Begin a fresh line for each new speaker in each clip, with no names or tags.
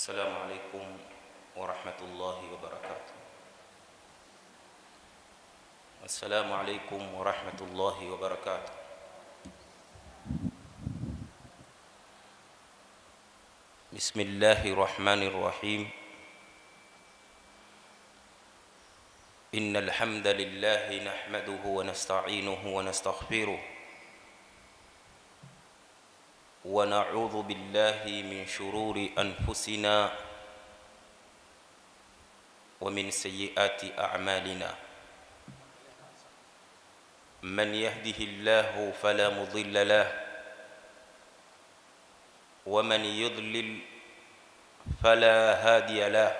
السلام عليكم ورحمة الله وبركاته. السلام عليكم ورحمة الله وبركاته. بسم الله الرحمن الرحيم. إن الحمد لله نحمده ونستعينه ونستغفره ونعوذ بالله من شرور أنفسنا ومن سيئات أعمالنا. من يهده الله فلا مضل له ومن يضلل فلا هادي له.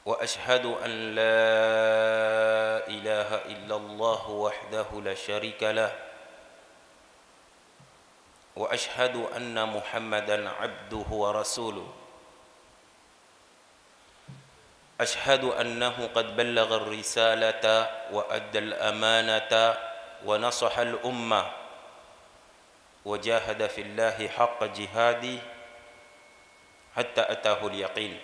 وأشهد أن لا إله إلا الله وحده لا شريك له وأشهد أن محمدًا عبده ورسوله. أشهد أنه قد بلغ الرسالة وأدى الأمانة ونصح الأمة وجاهد في الله حق جهاده حتى أتاه اليقين.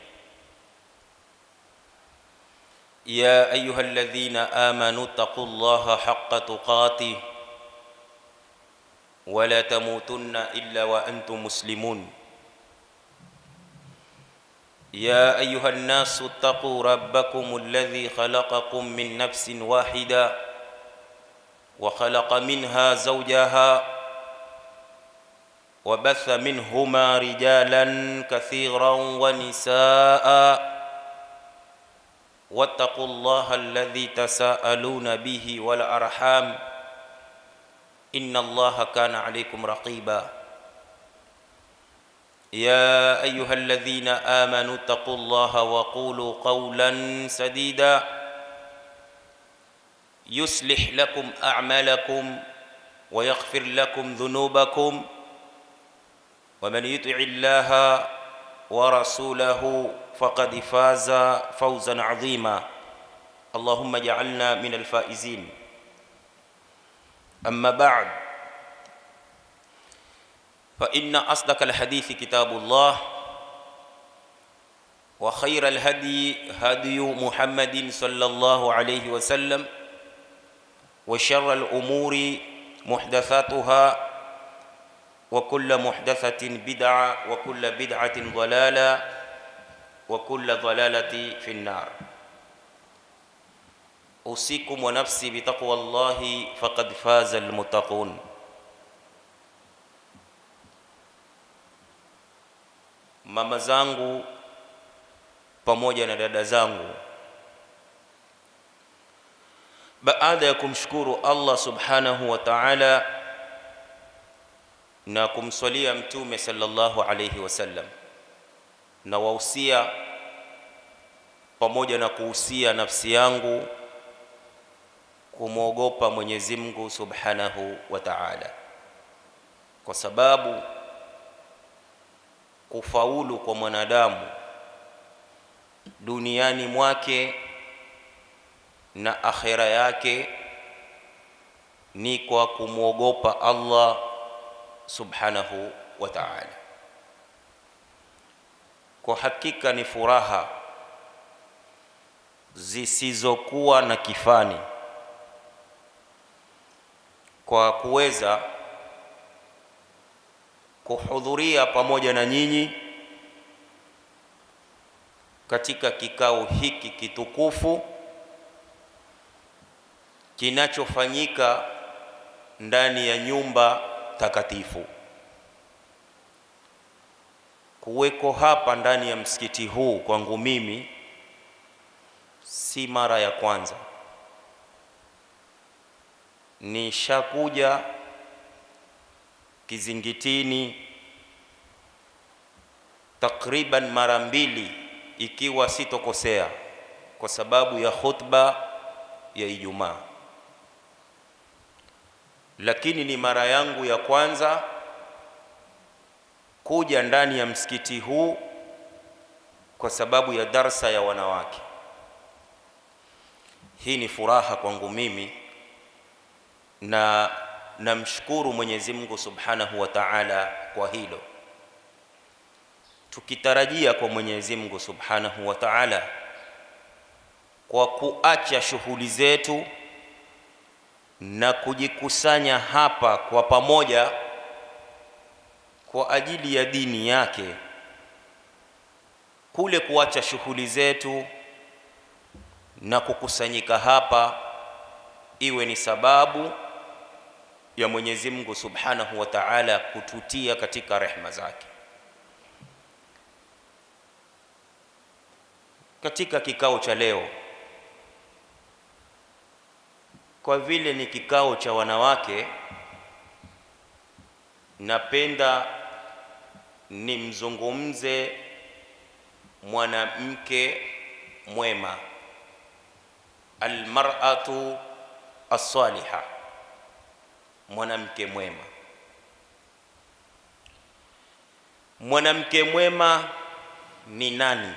يا أيها الذين آمنوا اتقوا الله حق تقاته ولا تموتن إلا وأنتم مسلمون. يا أيها الناس اتقوا ربكم الذي خلقكم من نفس واحدة وخلق منها زوجها وبث منهما رجالا كثيرا ونساء واتقوا الله الذي تساءلون به والأرحام إن الله كان عليكم رقيبا. يا أيها الذين آمنوا اتقوا الله وقولوا قولا سديدا يصلح لكم أعمالكم ويغفر لكم ذنوبكم ومن يطع الله ورسوله فقد فاز فوزا عظيما. اللهم اجعلنا من الفائزين. أما بعد فإن أصدق الحديث كتاب الله وخير الهدي هدي محمد صلى الله عليه وسلم وشر الأمور محدثاتها وكل محدثة بدعة وكل بدعة ضلالة وكل ضلالة في النار. أوصيكم ونفسي بتقوى الله فقد فاز المتقون. Mama zangu pamoja na dada zangu, baada ya kumshukuru Allah subhanahu wa ta'ala na kumswalia mtume sallallahu alayhi wasallam, na wahusia pamoja na kuhusia nafsi yangu kumwogopa Mwenyezi Mungu subhanahu wa ta'ala, kwa sababu kufaulu kwa mwanadamu duniani mwake na akhera yake ni kwa kumwogopa Allah subhanahu wa ta'ala. Kwa hakika ni furaha zisizokuwa na kifani kwa kuweza kuhudhuria pamoja na nyinyi katika kikao hiki kitukufu kinachofanyika ndani ya nyumba takatifu. Kuweko hapa ndani ya msikiti huu kwangu mimi si mara ya kwanza. Nishakuja Kizingitini takriban mara mbili ikiwa sitokosea, kwa sababu ya khutba ya Ijumaa, lakini ni mara yangu ya kwanza kuja ndani ya msikiti huu kwa sababu ya darsa ya wanawake. Hii ni furaha kwangu mimi na namshukuru Mwenyezi Mungu Subhanahu wa Ta'ala kwa hilo. tukitarajia kwa Mwenyezi Mungu Subhanahu wa Ta'ala kwa kuacha shughuli zetu na kujikusanya hapa kwa pamoja kwa ajili ya dini yake. Kule kuacha shughuli zetu na kukusanyika hapa iwe ni sababu ya Mwenyezi Mungu Subhanahu wa Ta'ala kututia katika rehema zake. Katika kikao cha leo, kwa vile ni kikao cha wanawake, napenda nimzungumze mwanamke mwema, almar'atu as-salihah, mwanamke mwema. Mwanamke mwema ni nani?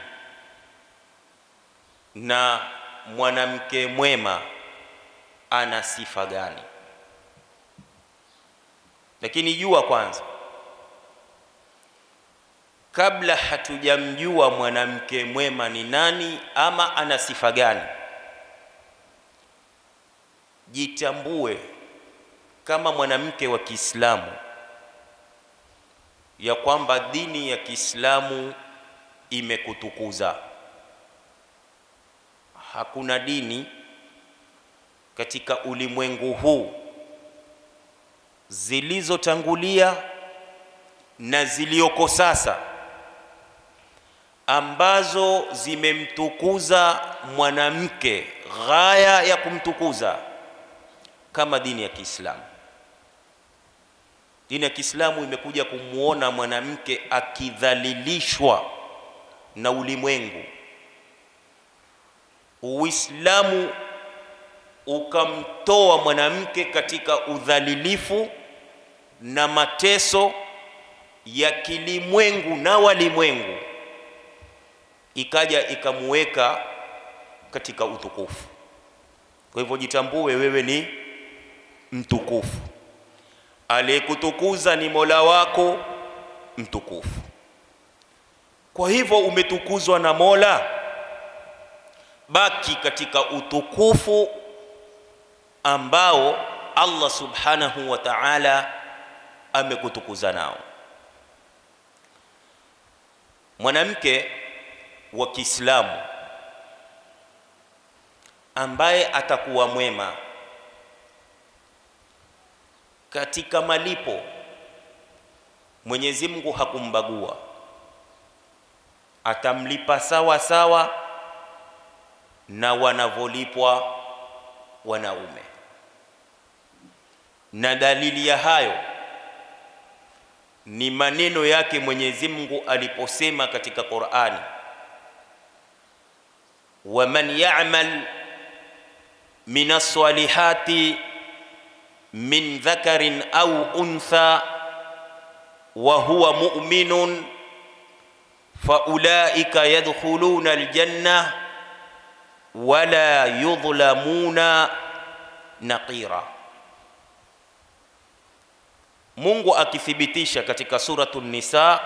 Na mwanamke mwema ana sifa gani? Lakini jua kwanza, kabla hatujamjua mwanamke mwema ni nani ama ana sifa gani, jitambue kama mwanamke wa Kiislamu ya kwamba dini ya Kiislamu imekutukuza. Hakuna dini katika ulimwengu huu zilizotangulia na zilioko sasa ambazo zimemtukuza mwanamke ghaya ya kumtukuza kama dini ya Kiislamu. Dini ya Kiislamu imekuja kumuona mwanamke akidhalilishwa na ulimwengu. Uislamu ukamtoa mwanamke katika udhalilifu na mateso ya kilimwengu na walimwengu, ikaja ikamuweka katika utukufu. Kwa hivyo jitambue wewe ni mtukufu. Aliyekutukuza ni Mola wako mtukufu. Kwa hivyo umetukuzwa na Mola, baki katika utukufu ambao Allah Subhanahu wa Ta'ala amekutukuza nao. Mwanamke wa Kiislamu ambaye atakuwa mwema katika malipo, Mwenyezi Mungu hakumbagua, atamlipa sawa sawa na wanavolipwa wanaume. Na dalili ya hayo ni maneno yake Mwenyezi Mungu aliposema katika Qur'ani, waman ya'mal minas salihati min dhakarin au untha wa huwa mu'minun faulaika yadkhuluna aljanna wala yudhlamuna naqira. Mungu akithibitisha katika suratul Nisa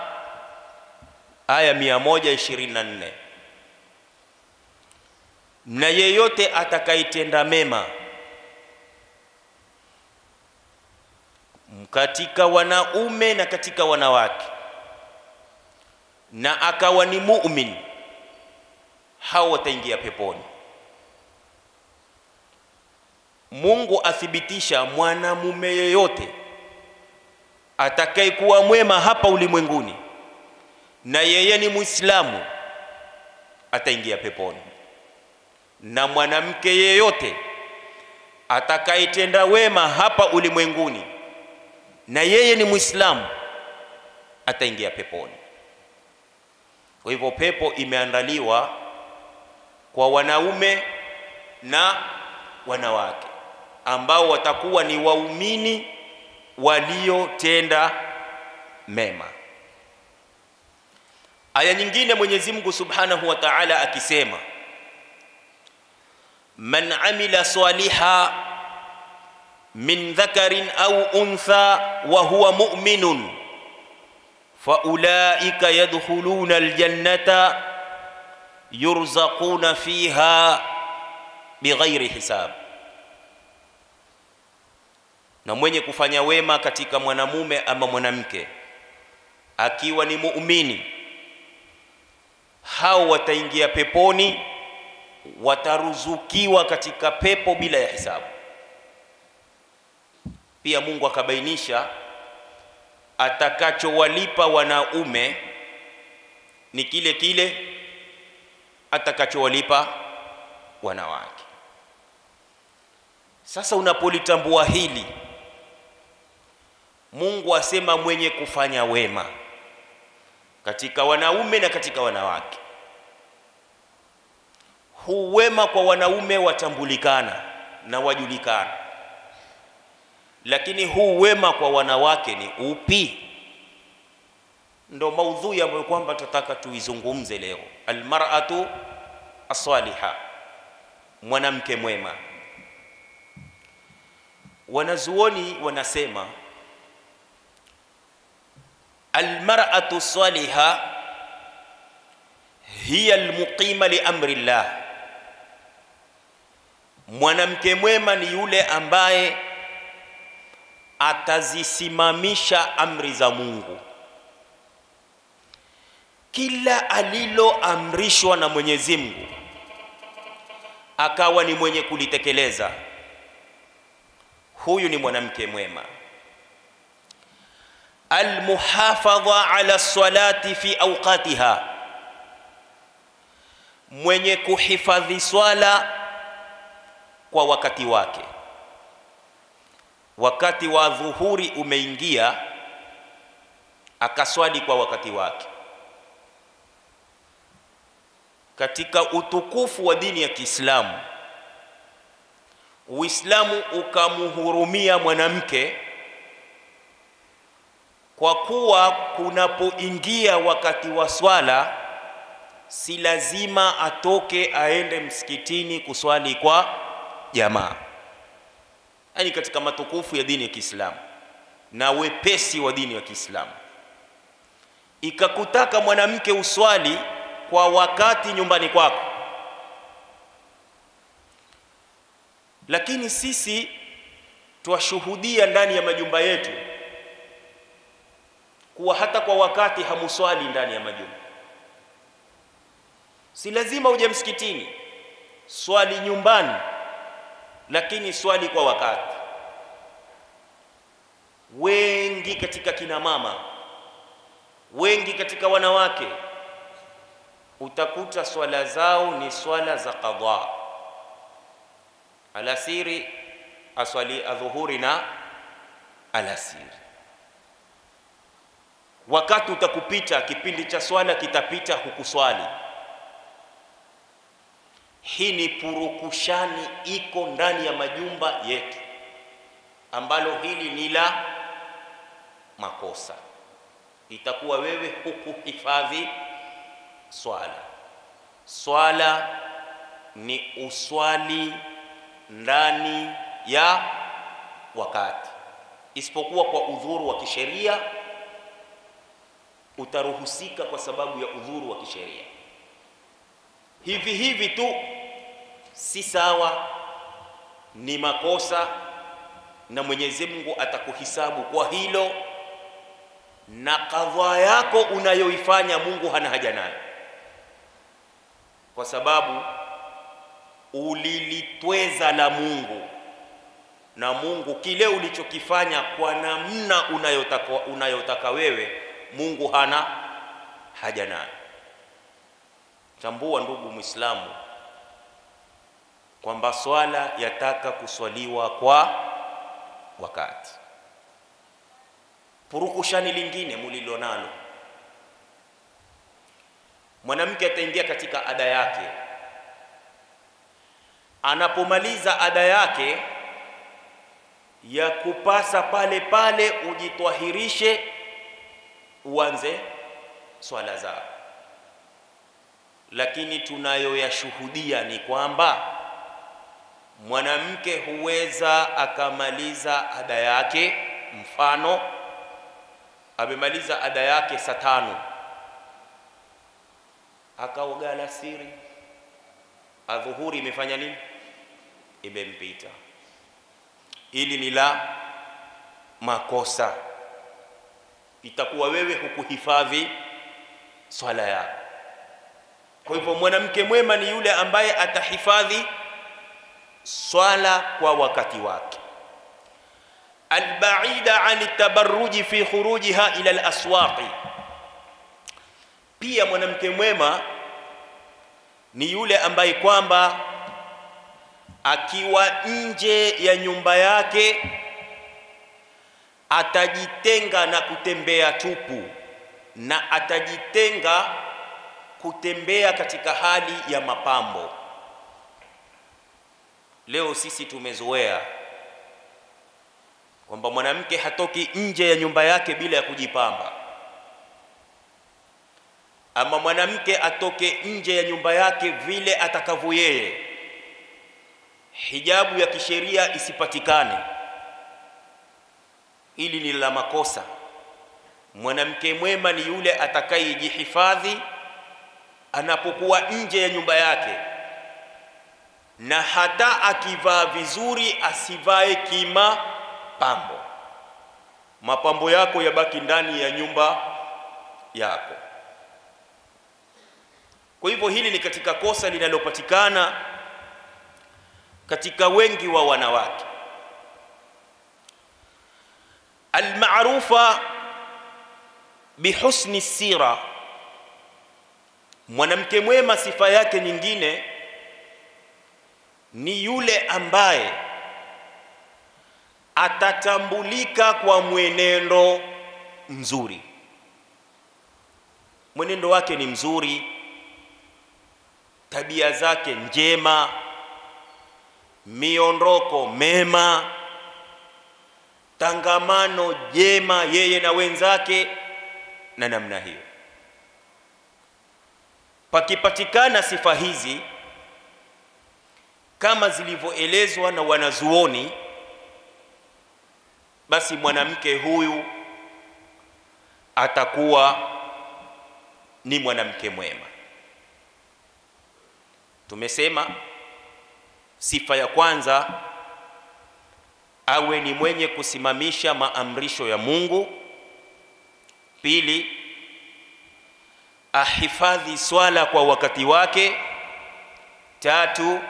aya 124, na yeyote atakayetenda mema katika wanaume na katika wanawake na akawa ni mu'min, hao wataingia peponi. Mungu athibitisha mwanamume yeyote atakayekuwa mwema hapa ulimwenguni na yeye ni Muislamu ataingia peponi, na mwanamke yeyote atakayetenda wema hapa ulimwenguni na yeye ni Muislamu ataingia peponi. Kwa hivyo pepo imeandaliwa kwa wanaume na wanawake ambao watakuwa ni waumini waliotenda mema. Aya nyingine Mwenyezi Mungu Subhanahu wa Ta'ala akisema, man amila saliha min dhakarin au untha wa huwa mu'minun faulaika yadkhuluna aljannata yurzaquna fiha bighairi hisab. Na mwenye kufanya wema katika mwanamume ama mwanamke akiwa ni muumini, hao wataingia peponi, wataruzukiwa katika pepo bila ya hisabu. Pia Mungu akabainisha atakachowalipa wanaume ni kile kile atakachowalipa wanawake. Sasa unapolitambua hili, Mungu asema mwenye kufanya wema katika wanaume na katika wanawake. Huu wema kwa wanaume watambulikana na wajulikana, lakini huu wema kwa wanawake ni upi? Ndo maudhui ambayo kwamba tutataka tuizungumze leo. Almar'atu as-salihah, mwanamke mwema. Wanazuoni wanasema almar'atu as-salihah hiya almuqima li amri Allah. Mwanamke mwema ni yule ambaye atazisimamisha amri za Mungu. Kila aliloamrishwa na Mwenyezi Mungu akawa ni mwenye kulitekeleza, huyu ni mwanamke mwema. Almuhafadha ala salati fi awqatiha, mwenye kuhifadhi swala kwa wakati wake. Wakati wa dhuhuri umeingia, akaswali kwa wakati wake. Katika utukufu wa dini ya Kiislamu, Uislamu ukamhurumia mwanamke kwa kuwa kunapoingia wakati wa swala si lazima atoke aende msikitini kuswali kwa jamaa. Yani katika matukufu ya dini ya Kiislamu na wepesi wa dini ya Kiislamu, ikakutaka mwanamke uswali kwa wakati nyumbani kwako. Lakini sisi tuwashuhudia ndani ya majumba yetu kuwa hata kwa wakati hamuswali ndani ya majumba. Si lazima uje msikitini, swali nyumbani, lakini swali kwa wakati. Wengi katika kina mama, wengi katika wanawake, utakuta swala zao ni swala za qadha. Alasiri aswali adhuhuri na alasiri. Wakati utakupita, kipindi cha swala kitapita, hukuswali. Hii ni purukushani iko ndani ya majumba yetu, ambalo hili ni la makosa. Itakuwa wewe hukuhifadhi swala. Swala ni uswali ndani ya wakati, isipokuwa kwa udhuru wa kisheria. Utaruhusika kwa sababu ya udhuru wa kisheria. Hivi hivi tu si sawa, ni makosa, na Mwenyezi Mungu atakuhisabu kwa hilo, na kadhaa yako unayoifanya Mungu hana haja nayo, kwa sababu ulilitweza la Mungu, na Mungu kile ulichokifanya kwa namna unayotaka wewe, Mungu hana haja nayo. Tambua ndugu Muislamu kwamba swala yataka kuswaliwa kwa wakati. Purukushani lingine mulilonalo, mwanamke ataingia katika ada yake. Anapomaliza ada yake ya kupasa pale pale ujitwahirishe, uanze swala zao. Lakini tunayoyashuhudia ni kwamba mwanamke huweza akamaliza ada yake, mfano amemaliza ada yake saa 5, akaoga alasiri, adhuhuri imefanya nini? Imempita. Ili ni la makosa, itakuwa wewe hukuhifadhi swala yako. Kwa hivyo mwanamke mwema ni yule ambaye atahifadhi swala kwa wakati wake. Albaida an tabarruji fi khurujiha ila alaswaqi, pia mwanamke mwema ni yule ambaye kwamba akiwa nje ya nyumba yake atajitenga na kutembea tupu, na atajitenga kutembea katika hali ya mapambo. Leo sisi tumezoea kwamba mwanamke hatoki nje ya nyumba yake bila ya kujipamba, ama mwanamke atoke nje ya nyumba yake vile atakavyo yeye, hijabu ya kisheria isipatikane. Hili ni la makosa. Mwanamke mwema ni yule atakayejihifadhi anapokuwa nje ya nyumba yake, na hata akivaa vizuri asivae kima pambo. Mapambo yako yabaki ndani ya nyumba yako. Kwa hivyo hili ni katika kosa linalopatikana katika wengi wa wanawake. Almaarufa bihusni sira, mwanamke mwema sifa yake nyingine ni yule ambaye atatambulika kwa mwenendo mzuri. Mwenendo wake ni mzuri, tabia zake njema, miondoko mema, tangamano jema yeye na wenzake na namna hiyo. Pakipatikana sifa hizi kama zilivyoelezwa na wanazuoni, basi mwanamke huyu atakuwa ni mwanamke mwema. Tumesema sifa ya kwanza, awe ni mwenye kusimamisha maamrisho ya Mungu. Pili, ahifadhi swala kwa wakati wake. Tatu,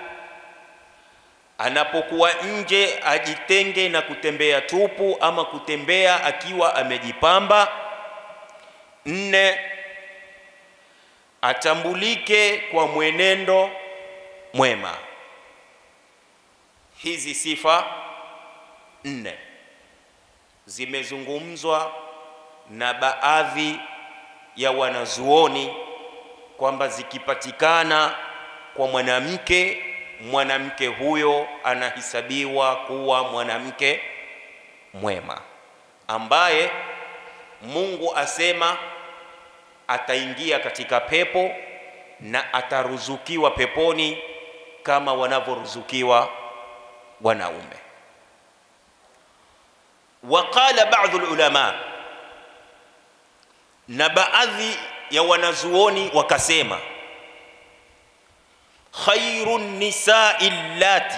anapokuwa nje ajitenge na kutembea tupu ama kutembea akiwa amejipamba. 4, atambulike kwa mwenendo mwema. Hizi sifa 4 zimezungumzwa na baadhi ya wanazuoni kwamba zikipatikana kwa mwanamke, mwanamke huyo anahesabiwa kuwa mwanamke mwema, ambaye Mungu asema ataingia katika pepo na ataruzukiwa peponi kama wanavyoruzukiwa wanaume. Waqala baadhi ulama, na baadhi ya wanazuoni wakasema, khairun nisa'i allati,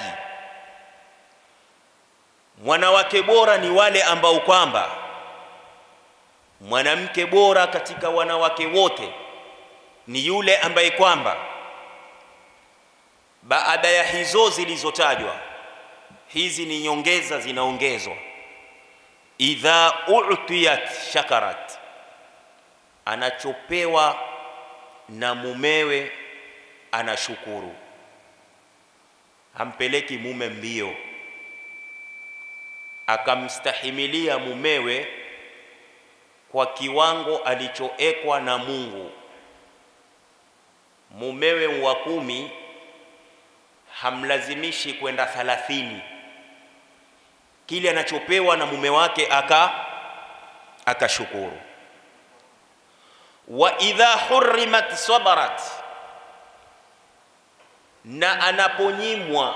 wanawake bora ni wale ambao kwamba, mwanamke bora katika wanawake wote ni yule ambaye kwamba baada ya hizo zilizotajwa, hizi ni nyongeza zinaongezwa, idha u'tiyat shakarat, anachopewa na mumewe anashukuru. Hampeleki mume mbio, akamstahimilia mumewe kwa kiwango alichoekwa na Mungu. Mumewe wa 10 hamlazimishi kwenda 30, kile anachopewa na mume wake akashukuru. Wa idha hurrimat sabarat, na anaponyimwa,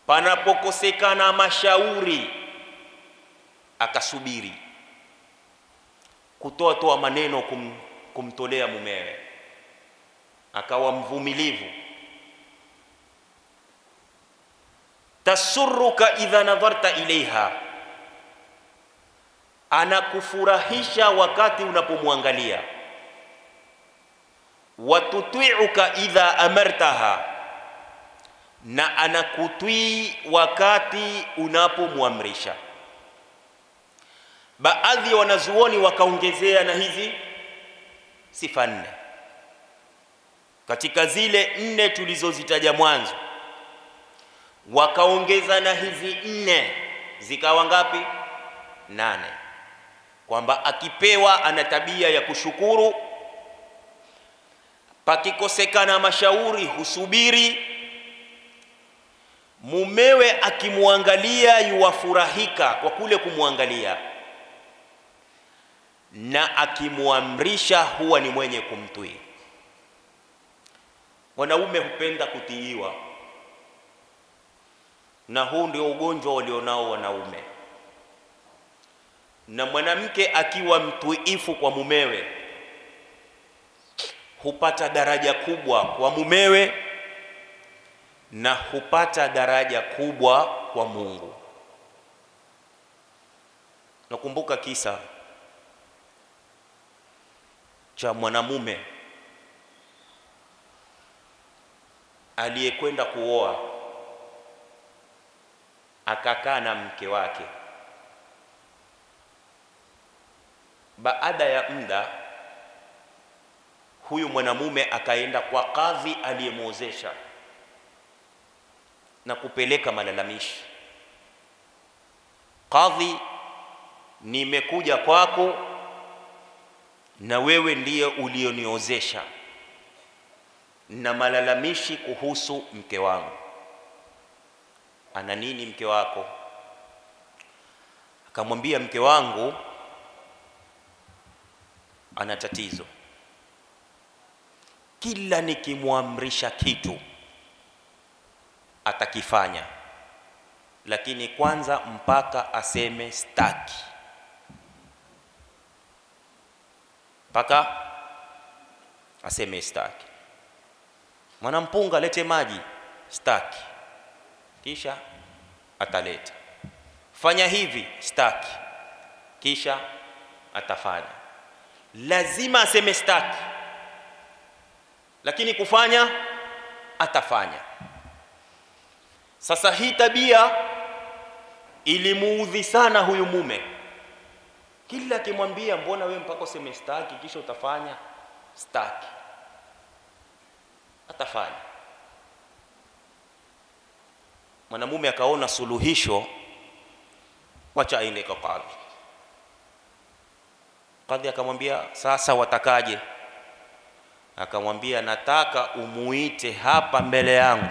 panapokosekana mashauri, akasubiri. kutoa maneno kumtolea mumewe, akawa mvumilivu. Tasurruka idha nadharta ilaiha, anakufurahisha wakati unapomwangalia. Watuti'uka idha amartaha, na anakutii wakati unapomwamrisha. Baadhi ya wanazuoni wakaongezea na hizi sifa 4 katika zile 4 tulizozitaja mwanzo, wakaongeza na hizi 4 zikawa ngapi? 8, kwamba akipewa ana tabia ya kushukuru, pakikosekana mashauri husubiri, mumewe akimwangalia yuwafurahika kwa kule kumwangalia, na akimuamrisha huwa ni mwenye kumtii. Wanaume hupenda kutiiwa, na huu ndio ugonjwa walionao wanaume. Na mwanamke akiwa mtuifu kwa mumewe hupata daraja kubwa kwa mumewe na hupata daraja kubwa kwa Mungu. Nakumbuka kisa cha mwanamume aliyekwenda kuoa, akakaa na mke wake. Baada ya muda, huyu mwanamume akaenda kwa kadhi aliyemuozesha na kupeleka malalamishi. Kadhi, nimekuja kwako na wewe ndiye ulioniozesha, na malalamishi kuhusu mke wangu. Ana nini mke wako? Akamwambia, mke wangu ana tatizo. Kila nikimwamrisha kitu atakifanya, lakini kwanza mpaka aseme staki. Mpaka aseme staki. Mwanampunga, lete maji, staki. Kisha ataleta. Fanya hivi, staki. Kisha atafanya. Lazima aseme staki, lakini kufanya atafanya. Sasa hii tabia ilimuudhi sana huyu mume. Kila akimwambia, mbona wewe mpaka useme staki kisha utafanya? Staki, atafanya. Mwanamume akaona suluhisho, wacha aende kwa kadhi. Kadhi akamwambia, sasa watakaje? Akamwambia, nataka umuite hapa mbele yangu,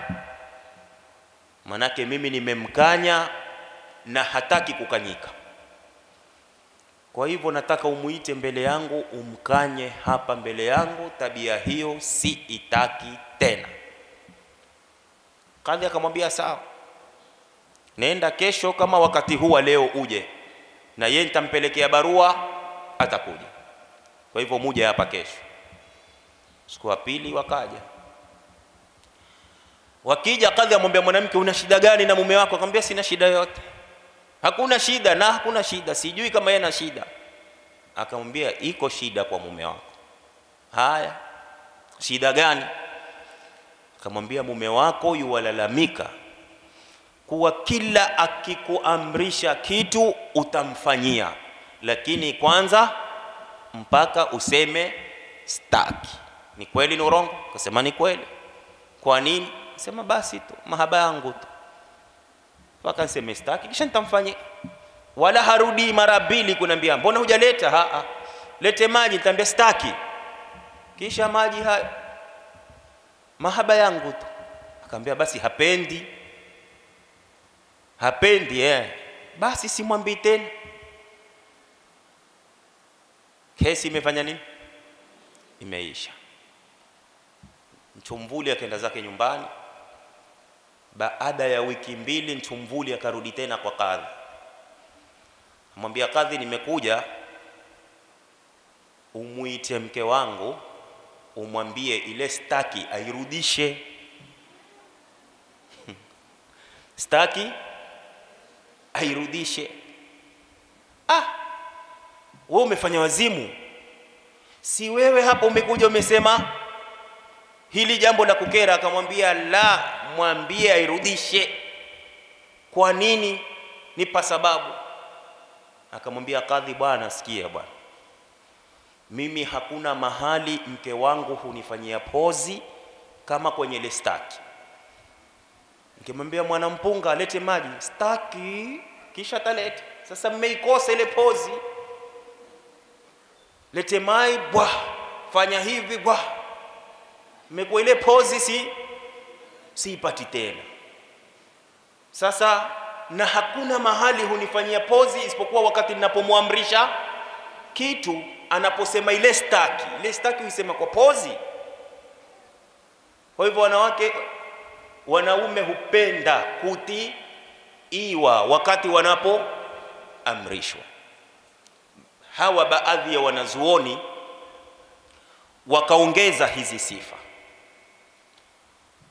manake mimi nimemkanya na hataki kukanyika. Kwa hivyo nataka umuite mbele yangu, umkanye hapa mbele yangu, tabia hiyo si itaki tena. Kadhi akamwambia, sawa, nenda kesho kama wakati huu leo uje, na yeye nitampelekea barua, atakuja. Kwa hivyo muje hapa kesho. Siku ya pili wakaja. Wakija, kadhi amwambia mwanamke, una shida gani na mume wako? Akamwambia, sina shida yote. Hakuna shida, na hakuna shida, sijui kama yeye ana shida. Akamwambia, iko shida kwa mume wako. Haya, shida gani? Akamwambia, mume wako yuwalalamika kuwa kila akikuamrisha kitu utamfanyia, lakini kwanza mpaka useme staki. Ni kweli ni urongo? Akasema ni kweli. Kwa nini? Akasema basi tu mahaba yangu tu, mpaka niseme staki kisha nitamfanyia. Wala harudi mara mbili kuniambia, mbona hujaleta? Lete maji, nitaambia staki. Kisha maji haya, mahaba yangu tu. Akamwambia basi hapendi. Basi simwambii tena. Kesi imefanya nini? Imeisha. Mchumvuli akaenda zake nyumbani. Baada ya wiki 2 mchumvuli akarudi tena kwa kadhi. Amwambia kadhi, nimekuja umuite mke wangu umwambie ile staki airudishe. Staki airudishe. Wewe umefanya wazimu. Si wewe hapo umekuja umesema hili jambo la kukera, akamwambia la, mwambie airudishe. Kwa nini? Nipa sababu. Akamwambia kadhi, bwana sikia bwana, mimi hakuna mahali mke wangu hunifanyia pozi kama kwenye ile staki. Nikimwambia mwanampunga alete maji, staki, kisha talete. Sasa mmeikosa ile pozi. Lete mai, bwa, fanya hivi, bwa. Mmekuwa ile pozi siipati tena. Sasa na hakuna mahali hunifanyia pozi isipokuwa wakati ninapomwamrisha kitu. Anaposema ile staki huisema kwa pozi. Kwa hivyo wanaume hupenda kutiiwa wakati wanapoamrishwa. Hawa baadhi ya wanazuoni wakaongeza hizi sifa.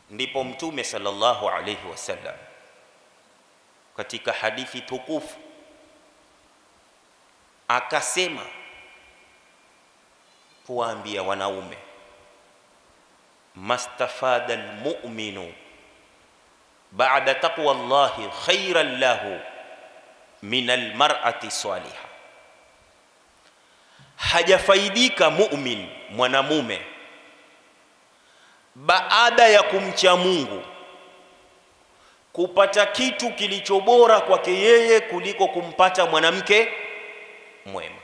Ndipo Mtume sallallahu alayhi wasallam katika hadithi tukufu akasema kuambia wanaume, mastafada almu'minu ba'da taqwa Allahi khairan lahu min almar'ati salihah. Hajafaidika mu'min, mwanamume, baada ya kumcha Mungu kupata kitu kilicho bora kwake yeye kuliko kumpata mwanamke mwema.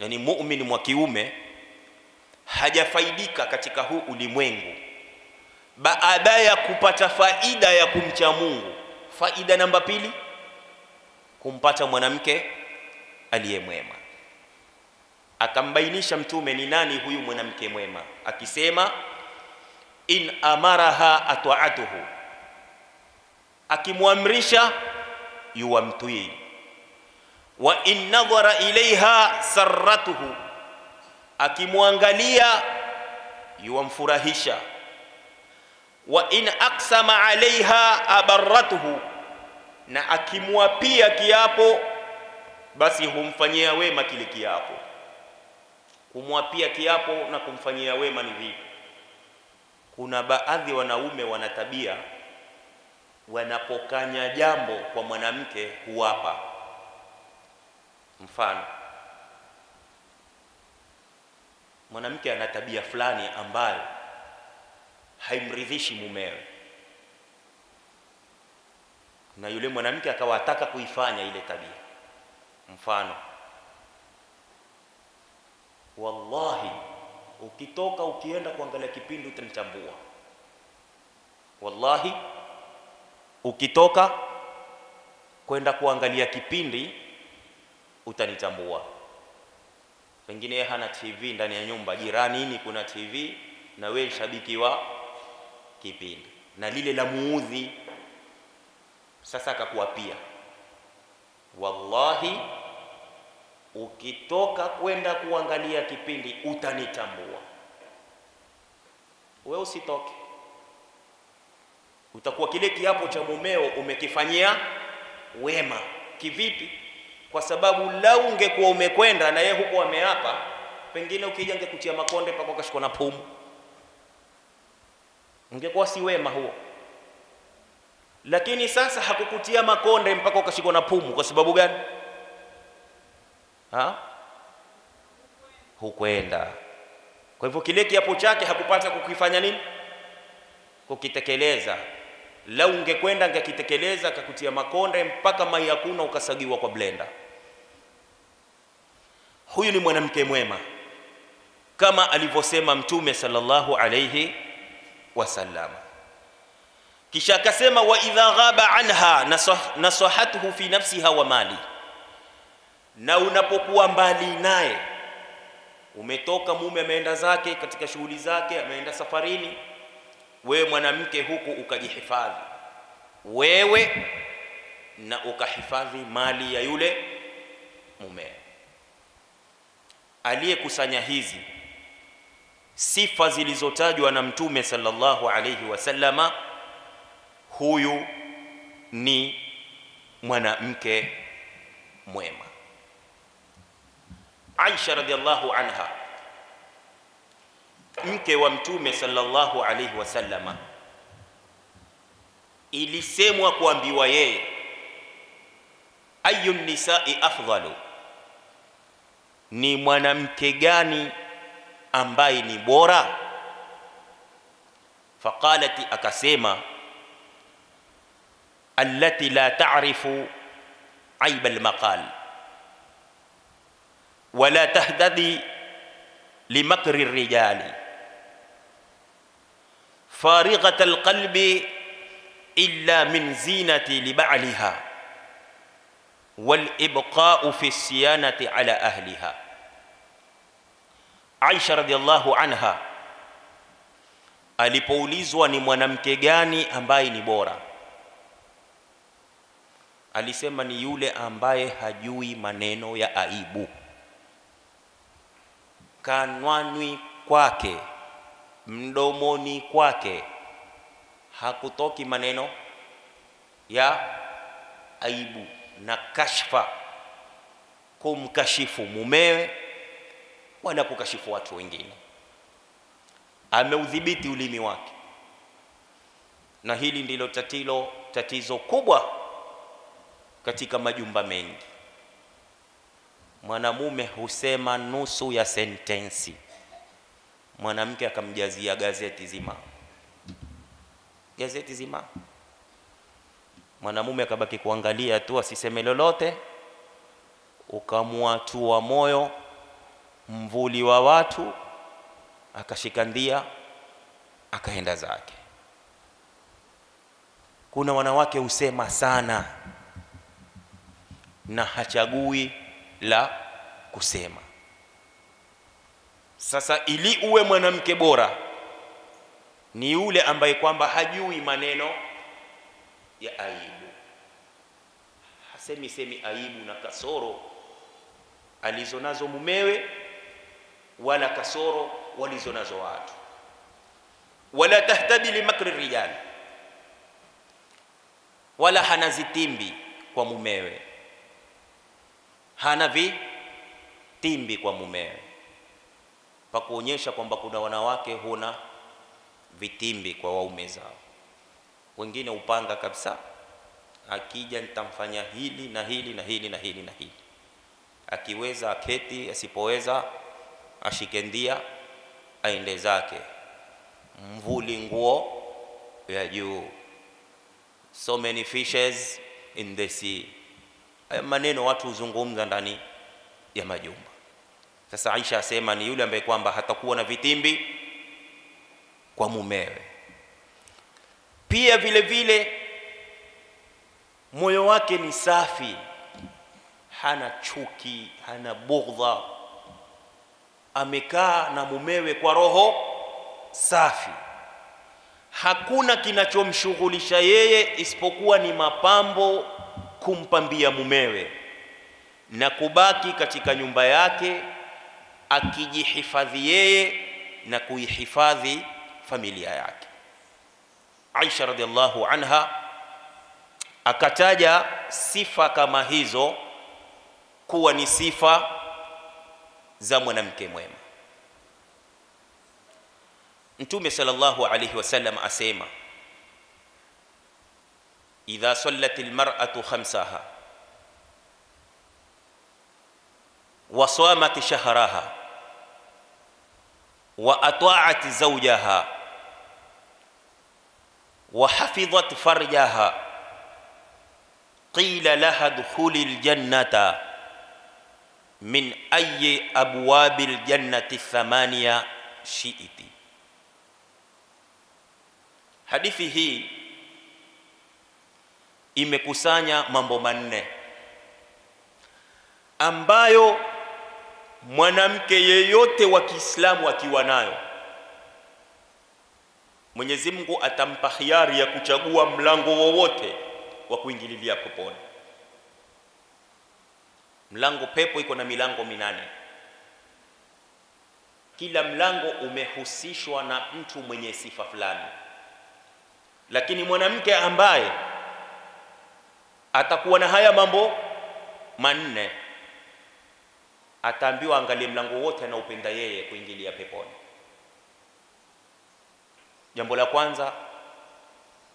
Yani mu'min mwa kiume hajafaidika katika huu ulimwengu baada ya kupata faida ya kumcha Mungu. Faida namba 2, kumpata mwanamke aliye mwema. Akambainisha Mtume ni nani huyu mwanamke mwema, akisema in amaraha atwa'atuhu, akimwamrisha yuwamtii, wa in nadhara ilaiha sarratuhu, akimwangalia yuwamfurahisha, wa in aqsama alaiha abarratuhu, na akimwapia kiapo basi humfanyia wema kile kiapo. Kumwapia kiapo na kumfanyia wema ni vipi? Kuna baadhi wanaume wana tabia, wanapokanya jambo kwa mwanamke huwapa. Mfano, mwanamke ana tabia fulani ambayo haimridhishi mumewe, na yule mwanamke akawa ataka kuifanya ile tabia. Mfano, wallahi ukitoka ukienda kuangalia kipindi utanitambua. Wallahi ukitoka kwenda kuangalia kipindi utanitambua. Pengine hana TV ndani ya nyumba, jirani kuna TV na wewe shabiki wa kipindi, na lile la muudhi. Sasa akakuapia, wallahi ukitoka kwenda kuangalia kipindi utanitambua. Wewe usitoke, utakuwa kile kiapo cha mumeo umekifanyia wema. Kivipi? Kwa sababu lau ungekuwa umekwenda na yeye huko ameapa, pengine ukija ungekutia makonde mpaka ukashikwa na pumu, ungekuwa si wema huo. Lakini sasa hakukutia makonde mpaka ukashikwa na pumu. Kwa sababu gani? Hukwenda. Kwa hivyo kile kiapo chake hakupata kukifanya nini? Kukitekeleza. Lau ungekwenda ngekitekeleza, akakutia makonde mpaka mai hakuna, ukasagiwa kwa blender. Huyu ni mwanamke mwema kama alivyosema Mtume sallallahu alayhi wasallam. Kisha akasema wa idha ghaba anha nasahatuhu fi nafsiha wa mali, na unapokuwa mbali naye, umetoka mume ameenda zake katika shughuli zake, ameenda safarini, wewe mwanamke huku ukajihifadhi wewe na ukahifadhi mali ya yule mume. aliyekusanya hizi sifa zilizotajwa na Mtume sallallahu alayhi wasallama, huyu ni mwanamke mwema. Aisha radhiallahu anha, mke wa Mtume sallallahu alayhi wasallama, ilisemwa kuambiwa yeye, ayu nisai afdalu, ni mwanamke gani ambaye ni bora? Faqalati, akasema, allati la ta'rifu aiba almaqal wala tahdadi limakri الرجال فارغة القلب إلا من زينة لبعلها والإبقاء في الصيانة على أهلها. Aisha radhiallahu anha alipoulizwa ni mwanamke gani ambaye ni bora, alisema ni yule ambaye hajui maneno ya aibu. Kanwani kwake, mdomoni kwake hakutoki maneno ya aibu na kashfa, kumkashifu mumewe wala kukashifu watu wengine. Ameudhibiti ulimi wake, na hili ndilo tatizo kubwa katika majumba mengi. Mwanamume husema nusu ya sentensi, mwanamke akamjazia gazeti zima. Gazeti zima. Mwanamume akabaki kuangalia tu, asiseme lolote, ukamwatua moyo mvuli wa watu, akashikandia akaenda zake. Kuna wanawake husema sana na hachagui la kusema. Sasa ili uwe mwanamke bora, ni yule ambaye kwamba hajui maneno ya aibu, hasemi aibu na kasoro alizonazo mumewe wala kasoro walizonazo watu. Wala tahtadi limakri rijal, wala hana zitimbi kwa mumewe, hana vitimbi kwa mumewe, pa kuonyesha kwamba kuna wanawake huna vitimbi kwa waume zao. Wengine upanga kabisa, akija nitamfanya hili na hili na hili na hili na hili, akiweza aketi, asipoweza ashikendia aende zake, mvuli nguo ya juu. So many fishes in the sea. Maneno watu huzungumza ndani ya majumba. Sasa Aisha asema ni yule ambaye kwamba hatakuwa na vitimbi kwa mumewe. Pia vile vile moyo wake ni safi, hana chuki, hana bughdha, amekaa na mumewe kwa roho safi. Hakuna kinachomshughulisha yeye isipokuwa ni mapambo, kumpambia mumewe na kubaki katika nyumba yake akijihifadhi yeye na kuihifadhi familia yake. Aisha radhiallahu anha akataja sifa kama hizo kuwa ni sifa za mwanamke mwema. Mtume sallallahu alayhi wasallam asema, idha sallat almar'atu khamsaha wa samat shahraha wa ata'at zawjaha wa hafizat farjaha qila laha dukhuli aljannata min ayyi abwabil jannati thamaniya shi'ti. Hadithi hii imekusanya mambo manne ambayo mwanamke yeyote wa Kiislamu akiwa nayo, Mwenyezi Mungu atampa hiari ya kuchagua mlango wowote wa kuingililia peponi. Mlango pepo iko na milango 8. kila mlango umehusishwa na mtu mwenye sifa fulani. Lakini mwanamke ambaye atakuwa na haya mambo manne, ataambiwa angalie mlango wote anaupenda yeye kuingilia peponi. Jambo la kwanza,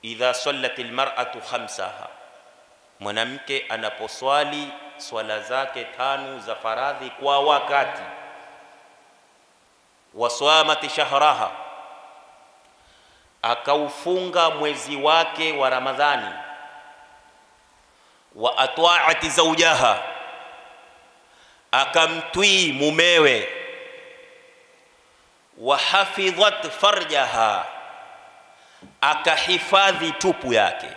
idha sallatil mar'atu khamsaha, mwanamke anaposwali swala zake 5 za faradhi kwa wakati, waswamati shahraha, akaufunga mwezi wake wa Ramadhani, wa atwa'ati zawjaha, akamtii mumewe, wa hafidhat farjaha, akahifadhi tupu yake.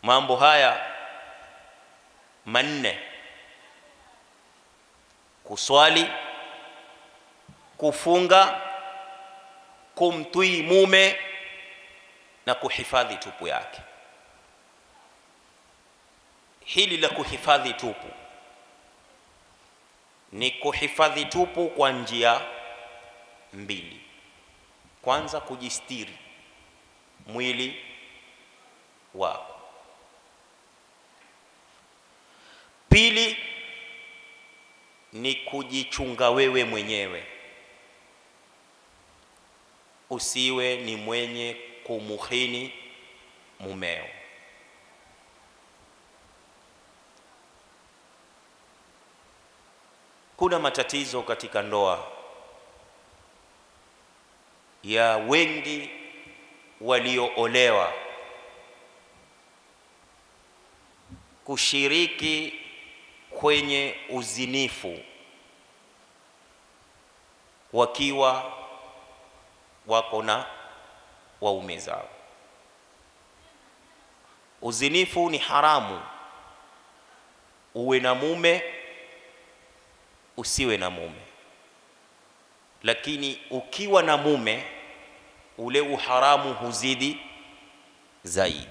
Mambo haya manne, kuswali, kufunga, kumtii mume na kuhifadhi tupu yake. Hili la kuhifadhi tupu ni kuhifadhi tupu kwa njia mbili. Kwanza, kujistiri mwili wako. Pili ni kujichunga wewe mwenyewe, usiwe ni mwenye kumukhini mumeo. Kuna matatizo katika ndoa ya wengi walioolewa kushiriki kwenye uzinifu wakiwa wako na waume zao. Uzinifu ni haramu, uwe na mume usiwe na mume. Lakini ukiwa na mume, ule uharamu huzidi zaidi.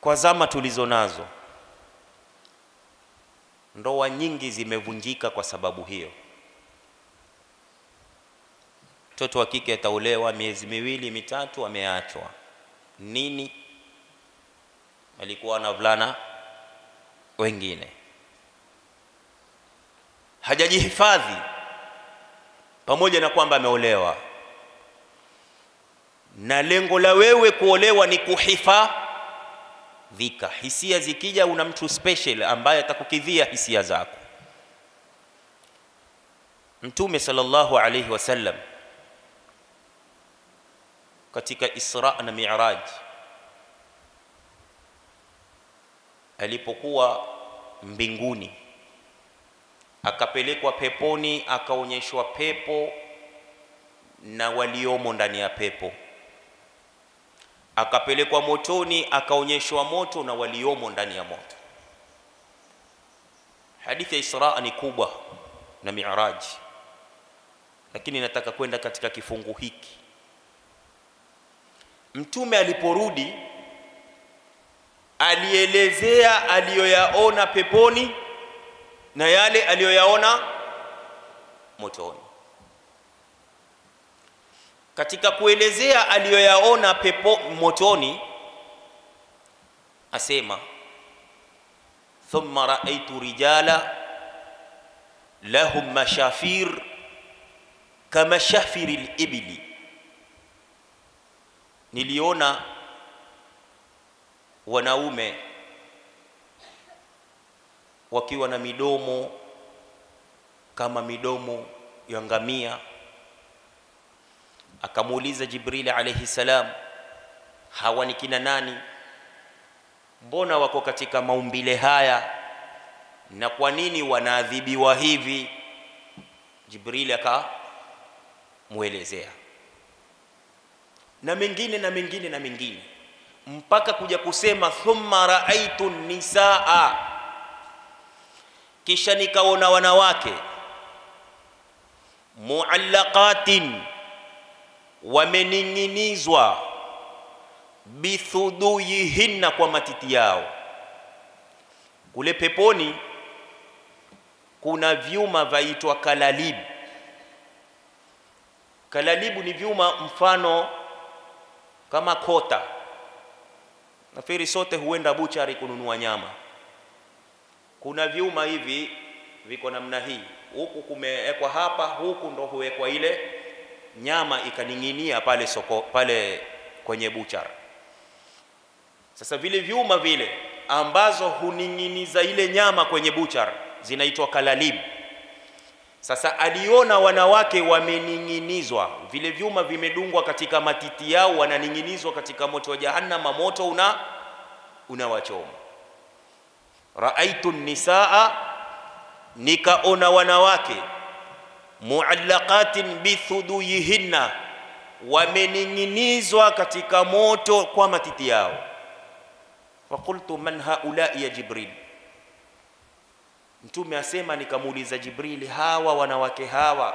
Kwa zama tulizo nazo, ndoa nyingi zimevunjika kwa sababu hiyo. Mtoto wa kike ataolewa miezi 2 mitatu ameachwa. Nini? Alikuwa na vulana wengine. Hajajihifadhi pamoja na kwamba ameolewa. Na lengo la wewe kuolewa ni kuhifadhika. Hisia zikija, una mtu special ambaye atakukidhia hisia zako. Mtume sallallahu alayhi wasallam katika Isra na Mi'raj, alipokuwa mbinguni, akapelekwa peponi, akaonyeshwa pepo na waliomo ndani ya pepo. Akapelekwa motoni, akaonyeshwa moto na waliomo ndani ya moto. Hadithi ya Isra ni kubwa na Mi'raj, lakini nataka kwenda katika kifungu hiki. Mtume aliporudi alielezea aliyoyaona peponi na yale aliyoyaona motoni. Katika kuelezea aliyoyaona motoni, asema thumma ra'aytu rijala lahum mashafir kama shafiril ibli, niliona wanaume wakiwa na midomo kama midomo ya ngamia. Akamuuliza Jibril alayhi salam, hawa ni kina nani? Mbona wako katika maumbile haya na kwa nini wanaadhibiwa hivi? Jibril akamuelezea na mengine na mengine na mengine, mpaka kuja kusema thumma raaitu nisaa, kisha nikaona wanawake muallaqatin, wameninginizwa bithuduyihinna, kwa matiti yao, Kule peponi kuna vyuma vaitwa kalalib. Kalalibu ni vyuma mfano kama kota. Nafikiri sote huenda buchari kununua nyama. Kuna vyuma hivi viko namna hii. Huku kumewekwa hapa, huku ndo huwekwa ile nyama ikaning'inia pale soko, pale kwenye buchara. Sasa vile vyuma vile ambazo huning'iniza ile nyama kwenye buchara zinaitwa kalalib. Sasa aliona wanawake wamening'inizwa, vile vyuma vimedungwa katika matiti yao, wananing'inizwa katika moto wa jahannam, moto unawachoma. Raaitu nisaa, nikaona wanawake muallaqatin bithuduyhinna, wamening'inizwa katika moto kwa matiti yao. Faqultu man haula'i ya Jibril, Mtume asema nikamuuliza Jibril, hawa wanawake hawa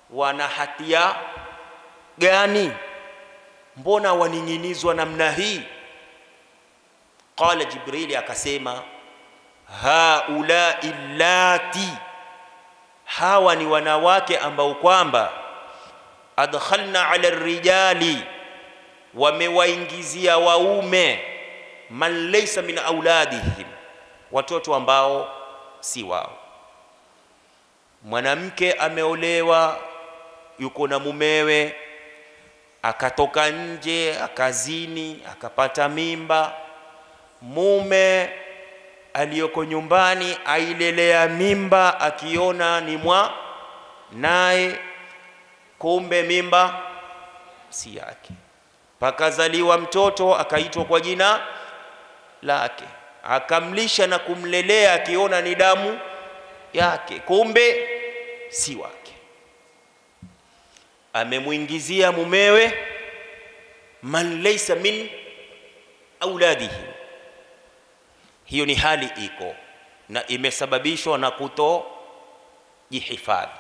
wana hatia gani? Mbona waning'inizwa namna hii? Qala Jibril akasema, haula'i allati, hawa ni wanawake ambao kwamba adkhalna ala rijali, wamewaingizia waume man laysa min auladihim, watoto ambao si wao. Mwanamke ameolewa, yuko na mumewe, akatoka nje, akazini, akapata mimba. Mume aliyoko nyumbani ailelea mimba akiona ni mwa naye, kumbe mimba si yake. Pakazaliwa mtoto akaitwa kwa jina lake, akamlisha na kumlelea akiona ni damu yake, kumbe si wake. Amemuingizia mumewe man laysa min auladihi. Hiyo ni hali iko na imesababishwa na kutojihifadhi.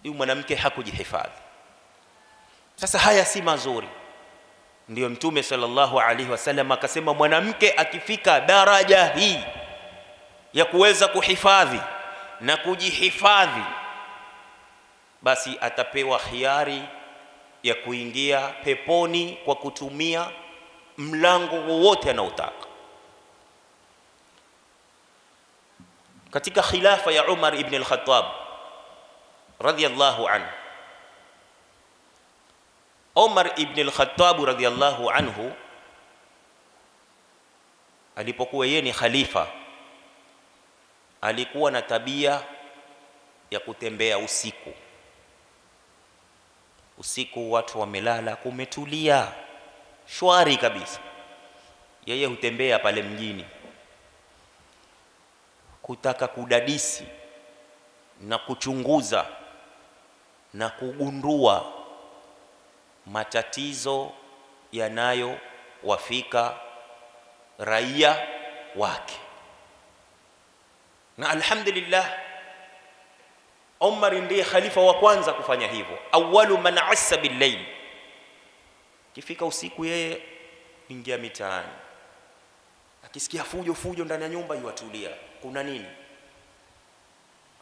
Huyu mwanamke hakujihifadhi. Sasa haya si mazuri. Ndio Mtume sallallahu alaihi wasallam akasema, mwanamke akifika daraja hii ya kuweza kuhifadhi na kujihifadhi, basi atapewa khiari ya kuingia peponi kwa kutumia mlango wowote anaotaka. Katika khilafa ya Umar ibn al-Khattab radhiyallahu anhu, Umar ibn al-Khattab radhiyallahu anhu alipokuwa yeye ni khalifa, alikuwa na tabia ya kutembea usiku. Usiku watu wamelala, kumetulia, shwari kabisa. Yeye hutembea pale mjini kutaka kudadisi na kuchunguza na kugundua matatizo yanayowafika raia wake. Na alhamdulillah, Umar ndiye khalifa wa kwanza kufanya hivyo. Awwalu man assa bil-layl, kifika usiku yeye ingia mitaani, akisikia fujo ndani ya nyumba yuatulia. Kuna nini?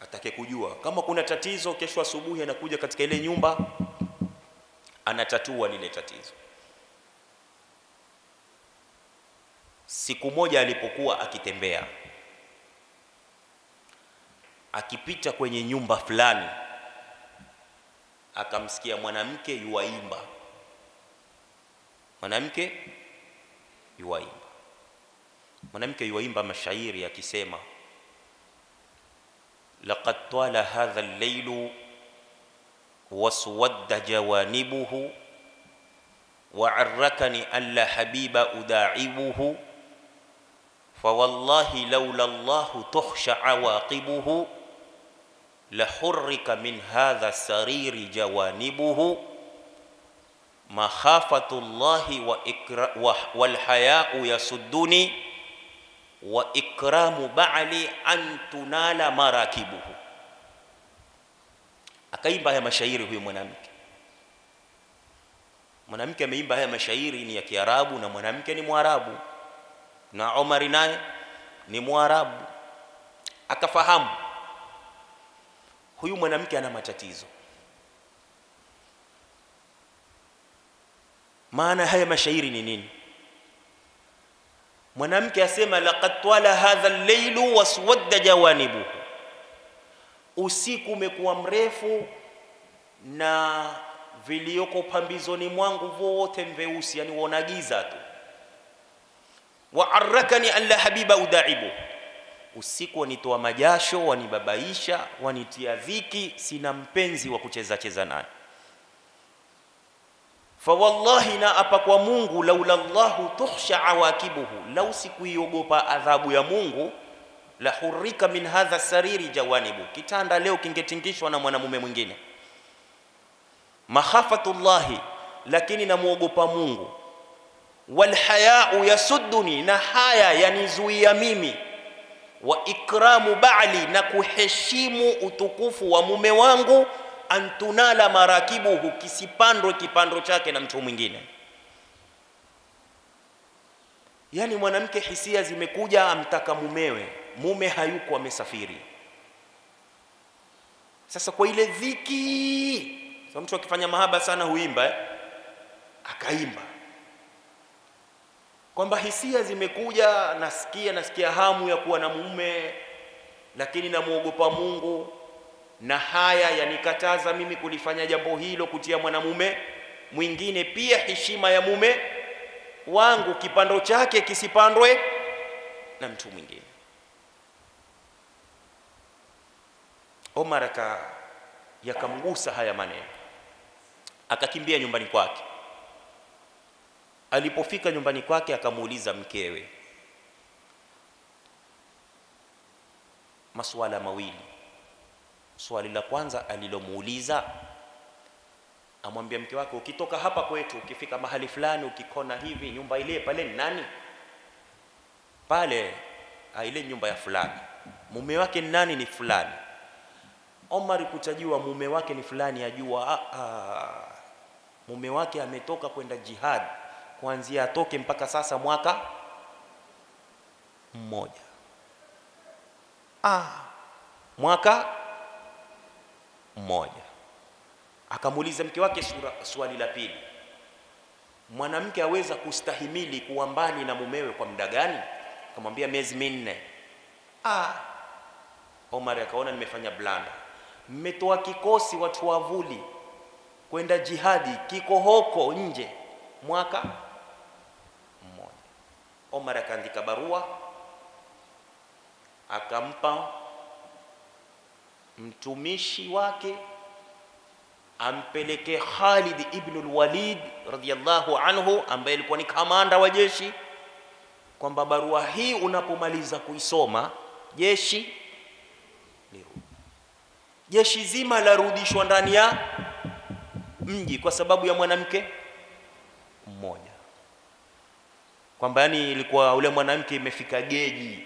Atake kujua kama kuna tatizo. Kesho asubuhi anakuja katika ile nyumba, anatatua lile tatizo. Siku moja alipokuwa akitembea, akipita kwenye nyumba fulani, akamsikia mwanamke yuaimba. Mwanamke yuaimba mashairi akisema, laqad tala hadha al-laylu waswadda jawanibuhu wa'arrakani alla habiba uda'ibuhu fawallahi laula Allahu tuhsha awaqibuhu lahurrika min hadha sariri jawanibuhu makhafatullahi wal haya'u yasudduni wa ikramu ba'li an tunala marakibuhu. Akaimba haya mashairi huyu mwanamke. Mwanamke ameimba haya mashairi, ni ya Kiarabu na mwanamke ni Mwarabu. Na Umar naye ni Mwarabu, akafahamu huyu mwanamke ana matatizo. Maana haya mashairi ni nini? Mwanamke asema laqad twala hadha al-laylu waswadda jawanibuhu, usiku umekuwa mrefu na vilioko pambizoni mwangu vote mveusi, yani uona giza tu. Wa arrakani alla habiba udaibu, usiku wanitoa majasho, wanibabaisha, wanitia dhiki, sina mpenzi wa kucheza cheza naye. Fa wallahi, na apa kwa Mungu, laula Allahu tuhsha awakibuhu, lau sikuiogopa adhabu ya Mungu, la hurrika min hadha sariri jawanibu, kitanda leo kingetingishwa na mwanamume mwingine. Makhafatullahi, lakini namuogopa Mungu. Wal haya'u yasudduni, na haya yanizuia mimi. Wa ikramu ba'li, na kuheshimu utukufu wa mume wangu. Antunala marakibuhu, kisipandwe kipando chake na mtu mwingine. Yani mwanamke hisia zimekuja, amtaka mumewe, mume hayuko, amesafiri. Sasa kwa ile dhiki, so mtu akifanya mahaba sana huimba akaimba kwamba hisia zimekuja, nasikia hamu ya kuwa na mume, lakini namuogopa Mungu, na haya yanikataza mimi kulifanya jambo hilo, kutia mwanamume mwingine. Pia heshima ya mume wangu, kipando chake kisipandwe na mtu mwingine. Omar yakamgusa haya maneno, akakimbia nyumbani kwake. Alipofika nyumbani kwake, akamuuliza mkewe masuala mawili. Swali la kwanza alilomuuliza, amwambia mke wake, ukitoka hapa kwetu, ukifika mahali fulani, ukikona hivi, nyumba ile pale ni nani? Pale ile nyumba ya fulani. Mume wake ni nani? Ni fulani. Omar kutajua mume wake ni fulani, ajua mume wake ametoka kwenda jihad, kuanzia atoke mpaka sasa mwaka mmoja. Mwaka mmoja. Akamuuliza mke wake swali la pili, mwanamke aweza kustahimili kuwa mbali na mumewe kwa muda gani? Akamwambia miezi 4. Omar akaona nimefanya blanda, mmetoa kikosi watu wavuli kwenda jihadi, kiko hoko nje mwaka mmoja. Omar akaandika barua, akampa mtumishi wake ampeleke Khalid ibn al-Walid radiyallahu anhu, ambaye alikuwa ni kamanda wa jeshi, kwamba barua hii unapomaliza kuisoma, jeshi lirudi. Jeshi zima larudishwa ndani ya mji kwa sababu ya mwanamke mmoja. Kwamba yani ilikuwa ule mwanamke imefika geji